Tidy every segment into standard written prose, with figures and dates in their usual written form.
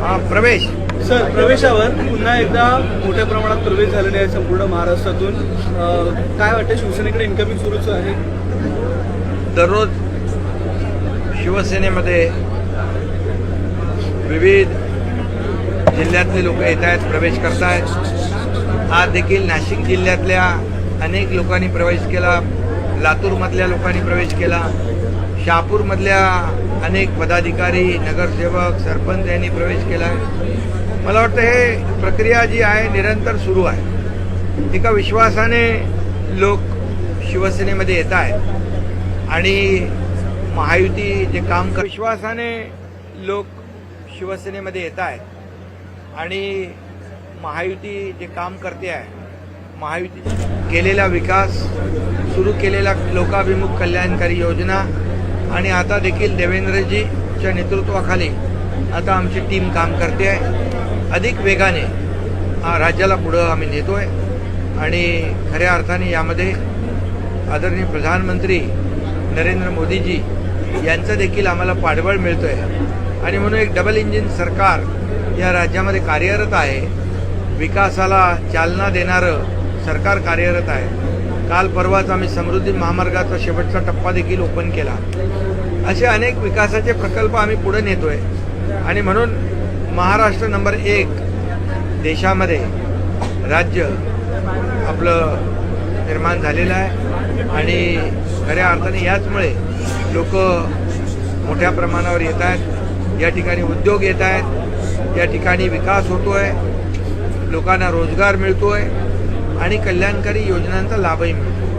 प्रवेश सर, प्रवेशावर पुन्हा एकदा मोठ्या प्रमाणात प्रवेश झालेले आहे संपूर्ण महाराष्ट्रातून. काय वाटतं, शिवसेनेकडे इन्कमिंग सुरूच आहे? दररोज शिवसेनेमध्ये विविध जिल्ह्यातले लोक येत आहेत, प्रवेश करत आहेत. आज देखील नाशिक जिल्ह्यातल्या अनेक लोकांनी प्रवेश केला, लातूरमधल्या लोकांनी प्रवेश केला, शहापूरमधल्या अनेक पदाधिकारी, नगरसेवक, सरपंच यांनी प्रवेश केला आहे. मला वाटतं हे प्रक्रिया जी आहे निरंतर सुरू आहे. एका विश्वासाने लोक शिवसेनेमध्ये येत आहेत आणि महायुती जे काम विश्वासाने लोक शिवसेनेमध्ये येत आहेत आणि महायुती जे काम करते आहे, महायुती केलेला विकास, सुरू केलेला लोकाभिमुख कल्याणकारी योजना आणि आता देखील देवेंद्रजीच्या नेतृत्वाखाली आता आमची टीम काम करते आहे. अधिक वेगाने राज्याला पुढं आम्ही नेतोय आणि खऱ्या अर्थाने यामध्ये आदरणीय प्रधानमंत्री नरेंद्र मोदीजी यांचं देखील आम्हाला पाठबळ मिळतोय आणि म्हणून एक डबल इंजिन सरकार या राज्यामध्ये कार्यरत आहे. विकासाला चालना देणारं सरकार कार्यरत आहे. काल परवाच आम्ही समृद्धी महामार्गाचा शेवटचा टप्पा देखील ओपन केला. असे अनेक विकासाचे प्रकल्प आम्ही पुढे नेतोय आणि म्हणून महाराष्ट्र नंबर 1 देशामध्ये राज्य आपलं निर्माण झालेलं आहे आणि खऱ्या अर्थाने याचमुळे लोक मोठ्या प्रमाणावर येत आहेत. या ठिकाणी उद्योग येत आहेत, या ठिकाणी विकास होतोय, लोकांना रोजगार मिळतोय आणि कल्याणकारी योजनांचा लाभही मिळतो.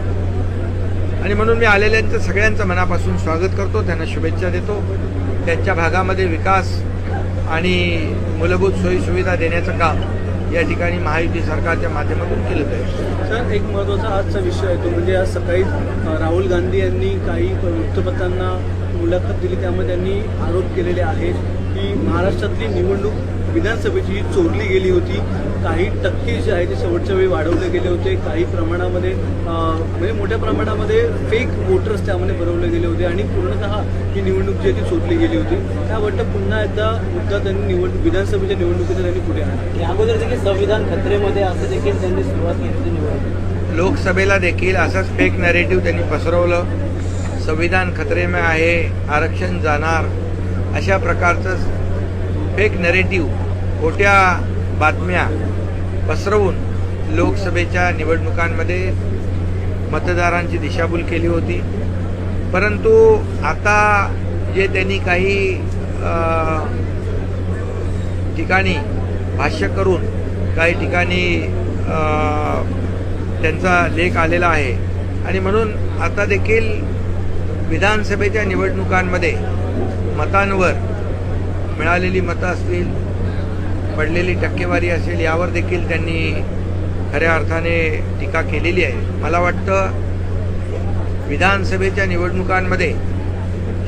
आणि म्हणून मी आलेल्यांचं सगळ्यांचं मनापासून स्वागत करतो, त्यांना शुभेच्छा देतो. त्यांच्या भागामध्ये विकास आणि मूलभूत सोयीसुविधा देण्याचं काम या ठिकाणी महायुती सरकारच्या माध्यमातून केलं जाईल. सर, एक महत्त्वाचा आजचा विषय आहे तो म्हणजे आज सकाळी राहुल गांधी यांनी काही वृत्तपत्रांना मुलाखत दिली. त्यामध्ये त्यांनी आरोप केलेले आहेत की महाराष्ट्रातली निवडणूक विधानसभेची चोरली गेली होती. काही टक्के जे आहे ते शेवटच्या वेळी वाढवले गेले होते. काही प्रमाणामध्ये म्हणजे मोठ्या प्रमाणामध्ये फेक वोटर्स त्यामध्ये बनवले गेले होते आणि पूर्णतः ही निवडणूक जी आहे ती चोरली गेली होती. त्या वाटतं पुन्हा एकदा मुद्दा त्यांनी विधानसभेच्या निवडणुकीचा त्यांनी पुढे आणला. या अगोदर देखील संविधान खतरेमध्ये असं देखील त्यांनी सुरुवात केली होती निवडणूक. लोकसभेला देखील असंच फेक नॅरेटिव्ह त्यांनी पसरवलं. संविधान खतरे में आहे, आरक्षण जाणार, अशा प्रकारचं फेक नॅरेटिव्ह, खोट्या बातम्या पसरवून लोकसभेच्या निवडणुकांमध्ये मतदारांची दिशाभूल केली होती. परंतु आता जे त्यांनी काही ठिकाणी भाष्य करून काही ठिकाणी त्यांचा लेख आलेला आहे आणि म्हणून आता देखील विधानसभेच्या निवडणुकांमध्ये मतांवर मिळालेली मतं असतील, पडलेली टक्केवारी असेल, यावर देखील त्यांनी खऱ्या अर्थाने टीका केलेली आहे. मला वाटतं विधानसभेच्या निवडणुकांमध्ये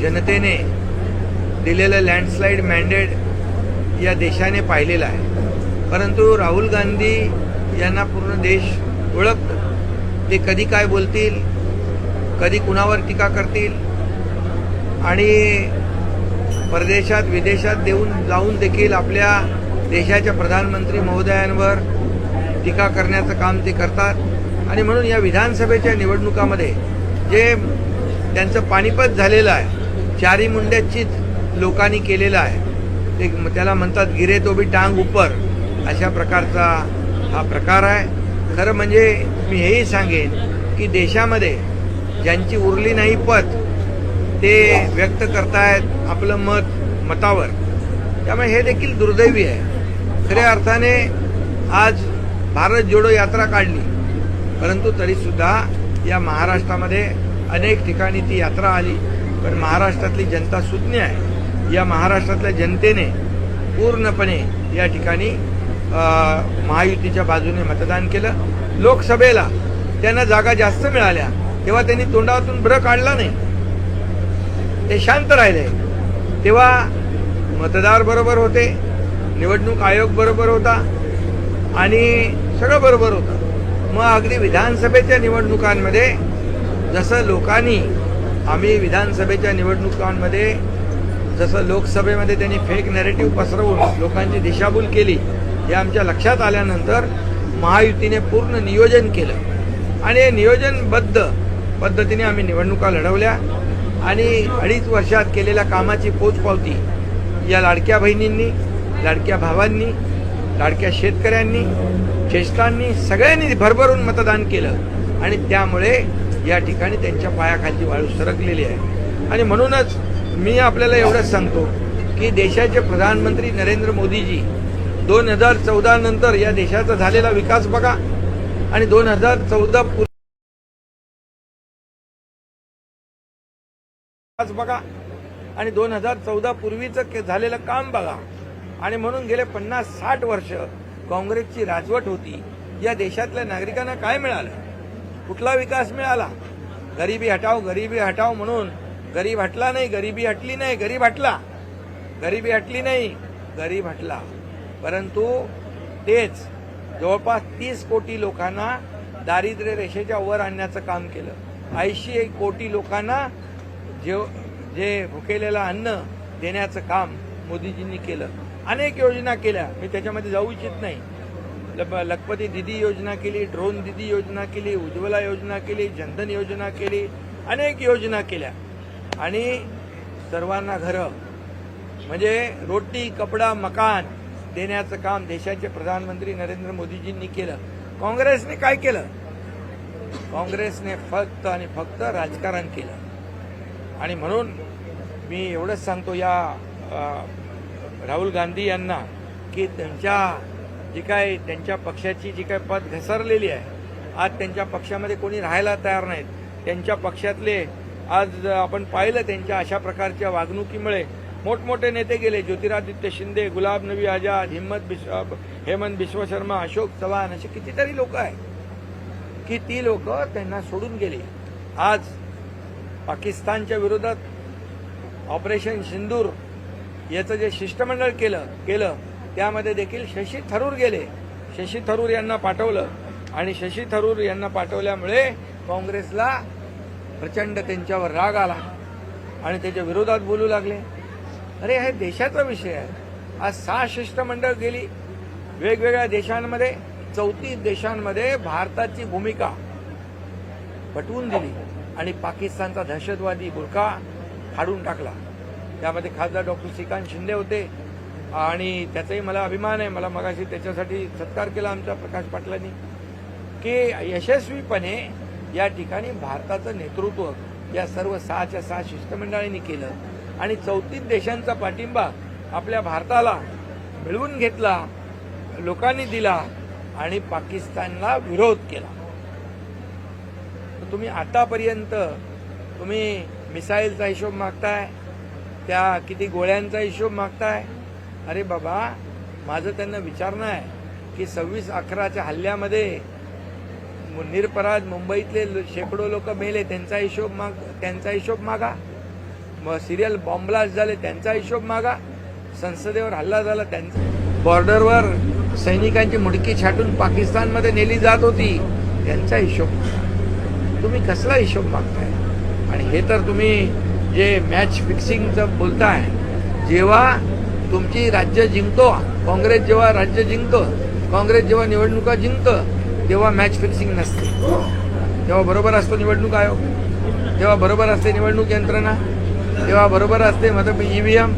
जनतेने दिलेलं लँडस्लाईड मॅन्डेट या देशाने पाहिलेलं आहे. परंतु राहुल गांधी यांना पूर्ण देश ओळखतो. ते कधी काय बोलतील, कधी कुणावर टीका करतील आणि परदेशात विदेशात जाऊन देखील आपल्या देशाच्या प्रधानमंत्री महोदयांवर टीका करण्याचं काम ते करतात. आणि म्हणून या विधानसभेच्या निवडणुकामध्ये जे त्यांचं पानिपत झालेलं आहे, चारी मुंड्याचीच लोकांनी केलेलं आहे, ते त्याला म्हणतात गिरे तो भी टांग ऊपर, अशा प्रकारचा हा प्रकार आहे. खरं म्हणजे मी हेही सांगेन की देशामध्ये ज्यांची उरली नाही पत ते व्यक्त करतायत आपलं मतावर. त्यामुळे हे देखील दुर्दैवी आहे. खऱ्या अर्थाने आज भारत जोडो यात्रा काढली, परंतु तरीसुद्धा या महाराष्ट्रामध्ये अनेक ठिकाणी ती यात्रा आली. पण महाराष्ट्रातली जनता सुज्ञ आहे. या महाराष्ट्रातल्या जनतेने पूर्णपणे या ठिकाणी महायुतीच्या बाजूने मतदान केलं. लोकसभेला त्यांना जागा जास्त मिळाल्या तेव्हा त्यांनी तोंडातून ब्र काढला नाही, ते शांत राहिले. तेव्हा मतदार बरोबर होते, निवडणूक आयोग बरोबर होता आणि सगळं बरोबर होतं. मग अगदी विधानसभेच्या निवडणुकांमध्ये जसं लोकांनी आम्ही विधानसभेच्या निवडणुकांमध्ये जसं लोकसभेमध्ये त्यांनी फेक नॅरेटिव्ह पसरवून लोकांची दिशाभूल केली हे आमच्या लक्षात आल्यानंतर महायुतीने पूर्ण नियोजन केलं आणि हे नियोजनबद्ध पद्धतीने आम्ही निवडणुका लढवल्या आणि 2.5 वर्षात केलेल्या कामाची पोचपावती या लाडक्या बहिणींनी, लाडक्या भावांनी, लाडक्या शेतकऱ्यांनी, ज्येष्ठांनी सगळ्यांनी भरभरून मतदान केलं आणि त्यामुळे या ठिकाणी त्यांच्या पायाखालची वाळू सरकलेली आहे. आणि म्हणूनच मी आपल्याला एवढंच सांगतो की देशाचे प्रधानमंत्री नरेंद्र मोदीजी 2014 नंतर या देशाचा झालेला विकास बघा आणि 2014 बघा आणि 2014 पूर्वीचं झालेलं काम बघा. आणि म्हणून गेले 50-60 वर्ष काँग्रेसची राजवट होती. या देशातल्या नागरिकांना काय मिळालं? कुठला विकास मिळाला? गरिबी हटाव, गरिबी हटाव म्हणून गरीब हटला नाही, गरिबी हटली नाही, गरीब हटला. गरिबी हटली नाही, गरीब हटला. परंतु तेच जवळपास 30 कोटी लोकांना दारिद्र्य रेषेच्या वर आणण्याचं काम केलं. 80 कोटी लोकांना जे भुकेलेलं अन्न देण्याचं काम मोदीजींनी केलं. अनेक योजना केल्या, मी त्याच्यामध्ये जाऊ इच्छित नाही. लखपती दिदी योजना केली, ड्रोन दिदी योजना केली, उज्ज्वला योजना केली, जनधन योजना केली, अनेक योजना केल्या आणि सर्वांना घरं म्हणजे रोटी, कपडा, मकान देण्याचं काम देशाचे प्रधानमंत्री नरेंद्र मोदीजींनी केलं. काँग्रेसने काय केलं? काँग्रेसने फक्त आणि फक्त राजकारण केलं. आणि म्हणून मी एवढंच सांगतो या राहुल गांधी यांना की त्यांच्या पक्षाची जी काय पद घसरलेली आहे, आज त्यांच्या पक्षामध्ये कोणी राहायला तयार नाहीत. त्यांच्या पक्षातले आज आपण पाहिलं त्यांच्या अशा प्रकारच्या वागणुकीमुळे मोठमोठे नेते गेले. ज्योतिरादित्य शिंदे, गुलाब नबी आझाद, हेमंत बिश्व शर्मा, अशोक चव्हाण असे कितीतरी लोक आहेत की ती लोक त्यांना सोडून गेली. आज पाकिस्तानच्या विरोधात ऑपरेशन सिंदूर याचं जे शिष्टमंडळ केलं त्यामध्ये देखील शशी थरूर गेले. शशी थरूर यांना पाठवलं आणि शशी थरूर यांना पाठवल्यामुळे काँग्रेसला प्रचंड त्यांच्यावर राग आला आणि त्याच्या विरोधात बोलू लागले. अरे हे देशाचा विषय आहे. आज 6 शिष्टमंडळ गेली वेगवेगळ्या देशांमध्ये, 34 देशांमध्ये भारताची भूमिका पटवून दिली आणि पाकिस्तानचा दहशतवादी बुरखा फाडून टाकला. त्यामध्ये खासदार डॉक्टर श्रीकांत शिंदे होते आणि त्याचाही मला अभिमान आहे. मला मगाशी त्याच्यासाठी सत्कार केला आमच्या प्रकाश पाटलांनी की यशस्वीपणे या ठिकाणी भारताचं नेतृत्व या सर्व 6च्या 6 शिष्टमंडळांनी केलं आणि 34 देशांचा पाठिंबा आपल्या भारताला मिळवून घेतला, लोकांनी दिला आणि पाकिस्तानला विरोध केला. तुम्ही आतापर्यंत तुम्ही मिसाईलचा हिशोब मागताय, त्या किती गोळ्यांचा हिशोब मागताय. अरे बाबा, माझं त्यांना विचारणं आहे की 26/11च्या हल्ल्यामध्ये निरपराध मुंबईतले शेकडो लोक मेले, त्यांचा हिशोब मागा. मग सिरियल बॉम्ब ब्लास्ट झाले, त्यांचा हिशोब मागा. संसदेवर हल्ला झाला, त्यांचा बॉर्डरवर सैनिकांची मुडकी छाटून पाकिस्तानमध्ये नेली जात होती, त्यांचा हिशोब. तुम्ही कसला हिशोब मागताय? आणि हे तर तुम्ही जे मॅच फिक्सिंगचं बोलताय, जेव्हा तुमची राज्य जिंकतो काँग्रेस, जेव्हा राज्य जिंकतं काँग्रेस, जेव्हा निवडणुका जिंकतं तेव्हा मॅच फिक्सिंग नसते. तेव्हा बरोबर असतो निवडणूक आयोग, तेव्हा बरोबर असते निवडणूक यंत्रणा, तेव्हा बरोबर असते EVM.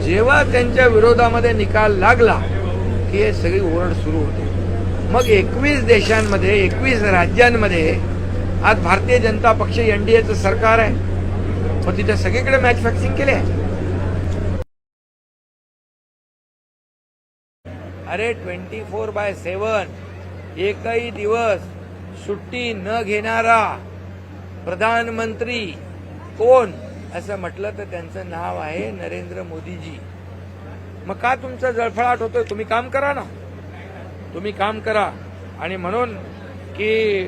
जेव्हा त्यांच्या विरोधामध्ये निकाल लागला की हे सगळी ओरड सुरू होते. मग 21 देशांमध्ये 21 राज्यांमध्ये आज भारतीय जनता पक्ष NDAचं सरकार आहे. मग तिथे सगळीकडे मॅच फिक्सिंग केले. अरे 24/7 एकही दिवस सुट्टी न घेणारा प्रधानमंत्री कोण असं म्हटलं तर त्यांचं नाव आहे नरेंद्र मोदीजी. मग का तुमचा जळफळाट होतोय? तुम्ही काम करा ना, तुम्ही काम करा. आणि म्हणून की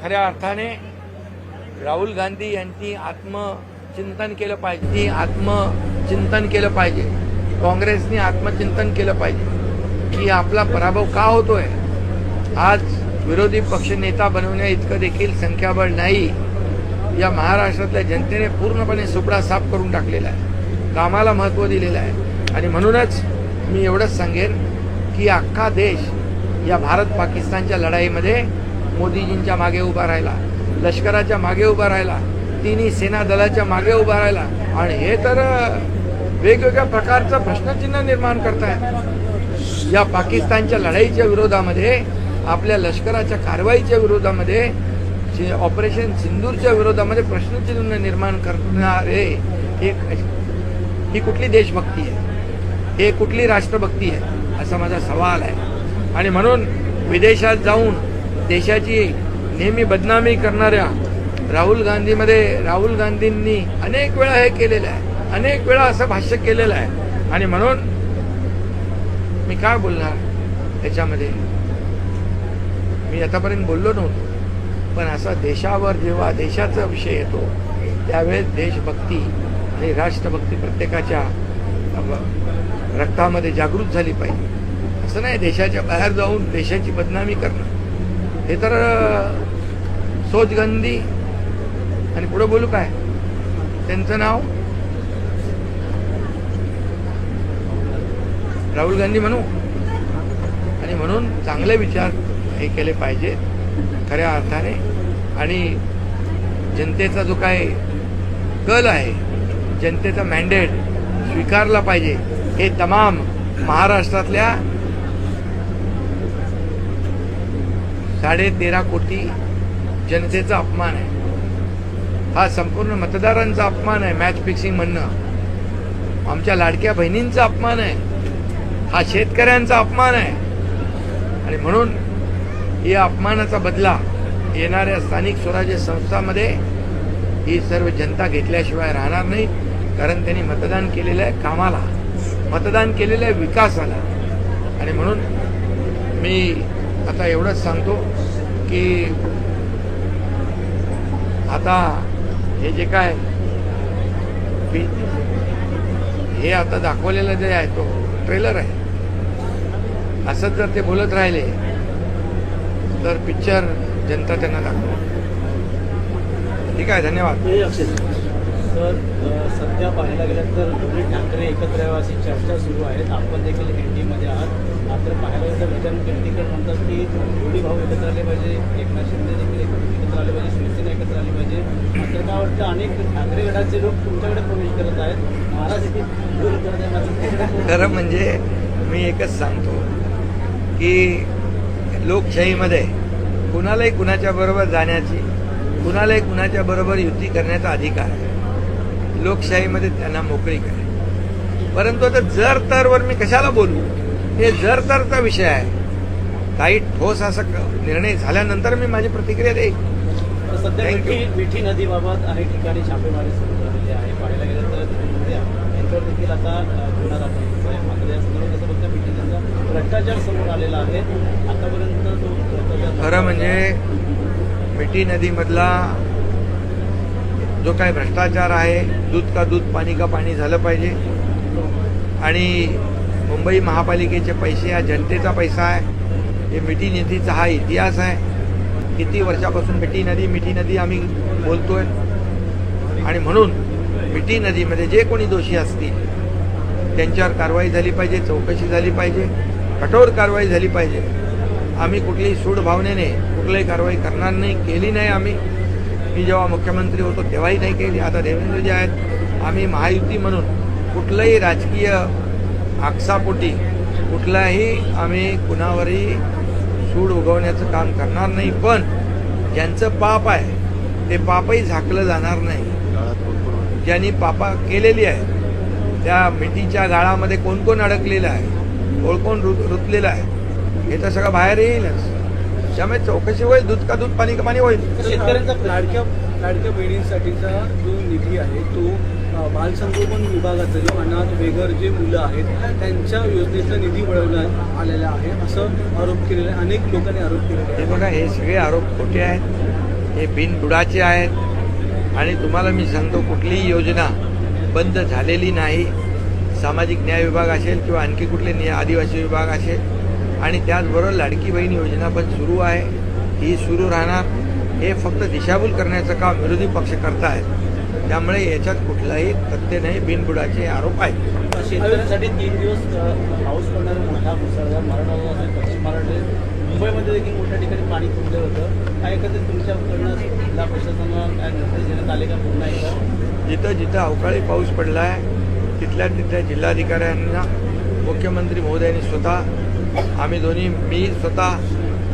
खऱ्या अर्थाने राहुल गांधी यांनी आत्मचिंतन केलं पाहिजे, काँग्रेसने आत्मचिंतन केलं पाहिजे की आपला पराभव का होतोय. आज विरोधी पक्ष नेता बनवण्या इतकं देखील संख्याबळ नाही. या महाराष्ट्रातल्या जनतेने पूर्णपणे सुपडा साफ करून टाकलेला आहे, कामाला महत्त्व दिलेलं आहे. आणि म्हणूनच मी एवढंच सांगेन की अख्खा देश या भारत पाकिस्तानच्या लढाईमध्ये मोदीजींच्या मागे उभा राहिला, लष्कराच्या मागे उभा राहिला, तिन्ही सेना दलाच्या मागे उभा राहिला. आणि हे तर वेगवेगळ्या प्रकारचं प्रश्नचिन्ह निर्माण करतायत. या पाकिस्तानच्या लढाईच्या विरोधामध्ये, आपल्या लष्कराच्या कारवाईच्या विरोधामध्ये, ऑपरेशन सिंदूरच्या विरोधामध्ये प्रश्नचिन्ह निर्माण करणारे ही कुठली देशभक्ती आहे, हे कुठली राष्ट्रभक्ती आहे, असा माझा सवाल आहे. आणि म्हणून विदेशात जाऊन देशाची नेहमी बदनामी करणाऱ्या राहुल गांधींनी अनेक वेळा हे केलेलं आहे, अनेक वेळा असं भाष्य केलेलं आहे. आणि म्हणून मी काय बोलणार त्याच्यामध्ये, मी आतापर्यंत बोललो नव्हतो, पण असा देशावर जेव्हा देशाचा विषय येतो त्यावेळेस देशभक्ती आणि राष्ट्रभक्ती प्रत्येकाच्या रक्तामध्ये जागृत झाली पाहिजे. असं नाही देशाच्या बाहेर जाऊन देशाची बदनामी करणं, हे तर सोच गांधी. आणि पुढे बोलू काय, त्यांचं नाव राहुल गांधी म्हणू. आणि म्हणून चांगले विचार हे केले पाहिजेत खऱ्या अर्थाने. आणि जनतेचा जो काय कल आहे, जनतेचा मॅन्डेट स्वीकारला पाहिजे. हे तमाम महाराष्ट्रातल्या 13.5 कोटी जनतेचा अपमान आहे, हा संपूर्ण मतदारांचा अपमान आहे. मॅच फिक्सिंग म्हणणं आमच्या लाडक्या बहिणींचा अपमान आहे, हा शेतकऱ्यांचा अपमान आहे. आणि म्हणून या अपमानाचा बदला येणाऱ्या स्थानिक स्वराज्य संस्थांमध्ये ही सर्व जनता घेतल्याशिवाय राहणार नाही. कारण त्यांनी मतदान केलेलं आहे कामाला, मतदान केलेलं आहे विकासाला. आणि म्हणून मी आता एवढंच सांगतो की आता हे जे काय हे आता दाखवलेलं जे आहे तो ट्रेलर आहे. असंच जर ते बोलत राहिले तर पिक्चर जनता त्यांना दाखवणार. ठीक आहे, धन्यवाद. तर सध्या पाहायला गेलं तर दोन्ही ठाकरे एकत्र यावाची चर्चा सुरू आहेत. आपण देखील एनडीमध्ये आहात. मात्र पाहायला गेलं तर विधान केंद्रीकर म्हणतात की दोन्ही भाऊ एकत्र आले पाहिजे, एकनाथ शिंदे देखील एकत्र आले पाहिजे, शिवसेना एकत्र आली पाहिजे. मात्र काय वाटतं अनेक ठाकरे गटाचे लोक तुमच्याकडे प्रवेश करत आहेत, महाराज देखील दूर करत आहेत. खरं म्हणजे मी एकच सांगतो की लोकशाहीमध्ये कुणालाही कुणाच्या बरोबर जाण्याची, कुणालाही कुणाच्या बरोबर युती करण्याचा अधिकार आहे. लोकशाहीमध्ये त्यांना मोकळीक आहे. परंतु आता जर तरवर मी कशाला बोलू, हे जर तरचा विषय आहे. काही ठोस असा निर्णय झाल्यानंतर मी माझी प्रतिक्रिया देईन. सध्या मिठी नदीबाबत अनेक ठिकाणी छापेमारी सुरू झालेली आहे. पाहायला गेलं तर दिल्लीमध्ये यांच्यावर देखील आता गुन्हा दाखल होतो आहे. मात्र या संदर्भात कसं बघता मिठी नदीचा भ्रष्टाचार समोर आलेला आहे. आतापर्यंत जो भ्रष्टाचार, खरं म्हणजे मिठी नदीमधला जो काय भ्रष्टाचार आहे, दूध का दूध पाणी का पाणी झालं पाहिजे. आणि मुंबई महापालिकेचे पैसे हा जनतेचा पैसा आहे. हे मिठी नदीचा हा इतिहास आहे. किती वर्षापासून मिठी नदी आम्ही बोलतोय. आणि म्हणून मिठी नदीमध्ये जे कोणी दोषी असतील त्यांच्यावर कारवाई झाली पाहिजे, चौकशी झाली पाहिजे, कठोर कारवाई झाली पाहिजे. आम्ही कुठलीही सूड भावनेने कुठलीही कारवाई करणार नाही, केली नाही. मी जेव्हा मुख्यमंत्री होतो तेव्हाही नाही केली. आता देवेंद्रजी आहेत, आम्ही महायुती म्हणून कुठलंही राजकीय आक्षापोटी कुठलाही आम्ही कुणावरही सूड उगवण्याचं काम करणार नाही. पण ज्यांचं पाप आहे ते पापही झाकलं जाणार नाही. ज्यांनी पापा केलेली आहे त्या मिठीच्या गाळामध्ये कोण कोण अडकलेलं आहे, कोण रुतलेलं आहे, हे तर सगळं बाहेर येईलच. त्यामुळे चौकशी होईल, दूध का दूध पाणी का पाणी होईल. शेतकऱ्यांचा लाडक्या बहिणींसाठीचा जो निधी आहे तो बालसंगोपन विभागाचा जो अनाथ बेघर जे मुलं आहेत त्यांच्या योजनेचा निधी वळवण्यात आलेला आहे असं आरोप केलेला आहे. अनेक लोकांनी आरोप केलेला आहे. हे बघा, हे सगळे आरोप खोटे आहेत, हे बिनबुडाचे आहेत. आणि तुम्हाला मी सांगतो, कुठलीही योजना बंद झालेली नाही. सामाजिक न्याय विभाग असेल किंवा आणखी कुठले आदिवासी विभाग असेल. आणि त्याचबरोबर लाडकी बहीण योजना पण सुरू आहे, ही सुरू राहणार. हे फक्त दिशाभूल करण्याचं काम विरोधी पक्ष करतायत. त्यामुळे याच्यात कुठलाही तथ्य नाही, बिनबुडाचे आरोप आहेत. शेतकऱ्यांसाठी 3 दिवस पाऊस पडणारा मोठा मुसळधार मराठवाडा असेल, पश्चिम महाराष्ट्र, मुंबईमध्ये देखील मोठ्या ठिकाणी पाणी तुंबलं होतं. काय एकंदरीत तुमच्याकडनं जिल्हा प्रशासनाला काय निर्देश देण्यात आले का पुन्हा एकदा? जिथं जिथं अवकाळी पाऊस पडला आहे तिथल्या जिल्हाधिकाऱ्यांना मुख्यमंत्री महोदयांनी स्वतः, आम्ही दोन्ही, मी स्वतः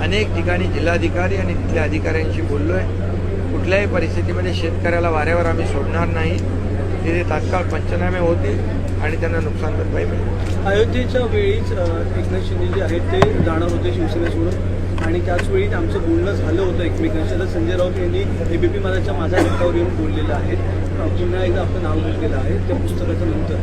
अनेक ठिकाणी जिल्हाधिकारी आणि तिथल्या अधिकाऱ्यांशी बोललो आहे. कुठल्याही परिस्थितीमध्ये शेतकऱ्याला वाऱ्यावर आम्ही सोडणार नाही. तिथे तात्काळ पंचनामे होतील आणि त्यांना नुकसान भरपाई मिळेल. अयोध्येच्या वेळीच एकनाथ शिंदे जे आहेत ते जाणार होते शिवसेनेसोबत आणि त्याचवेळी आमचं बोलणं झालं होतं एकमेकांशी. तर संजय राऊत यांनी एबीपी माझ्या गटावर येऊन बोललेलं आहे. पुन्हा एकदा आपलं नाव घेतलेलं आहे त्या पुस्तकाच्या नंतर.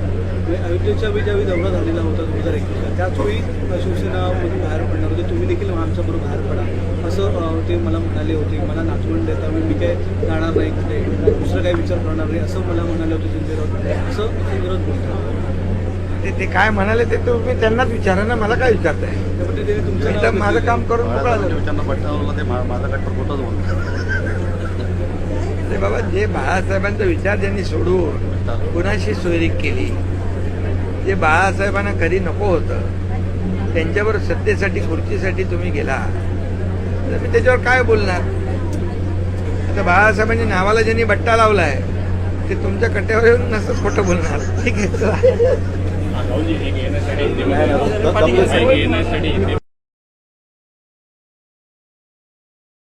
म्हणजे अयोध्येच्या वेळी ज्यावेळी दौरा झालेला होता 2021 त्याचवेळी शिवसेनामधून बाहेर पडणार होते. तुम्ही देखील आमच्याबरोबर बाहेर पडा असं ते मला म्हणाले होते. मला नाचवण देता मी काय जाणार नाही कुठे, दुसरं काही विचार करणार नाही असं मला म्हणाले होते संजय राऊत. असं संजय राऊत बोलतात. ते काय म्हणाले ते तुम्ही त्यांनाच विचारा ना, मला काय विचारताय? त्यामुळे ते तुमचं मी तर माझं काम करून मोकळा झालो. माझा गट खोटंच बोलतो. अरे बाबा, जे बाळासाहेबांचा विचार ज्यांनी सोडून कुणाशी सोयरीक केली, जे बाळासाहेबांना कधी नको होतं, त्यांच्यावर सत्तेसाठी खुर्चीसाठी तुम्ही गेला, तर मी त्याच्यावर काय बोलणार? आता बाळासाहेबांच्या नावाला ज्यांनी बट्टा लावलाय ते तुमच्या कट्ट्यावर येऊन नसंच खोटं बोलणार. ठीक आहे, चला.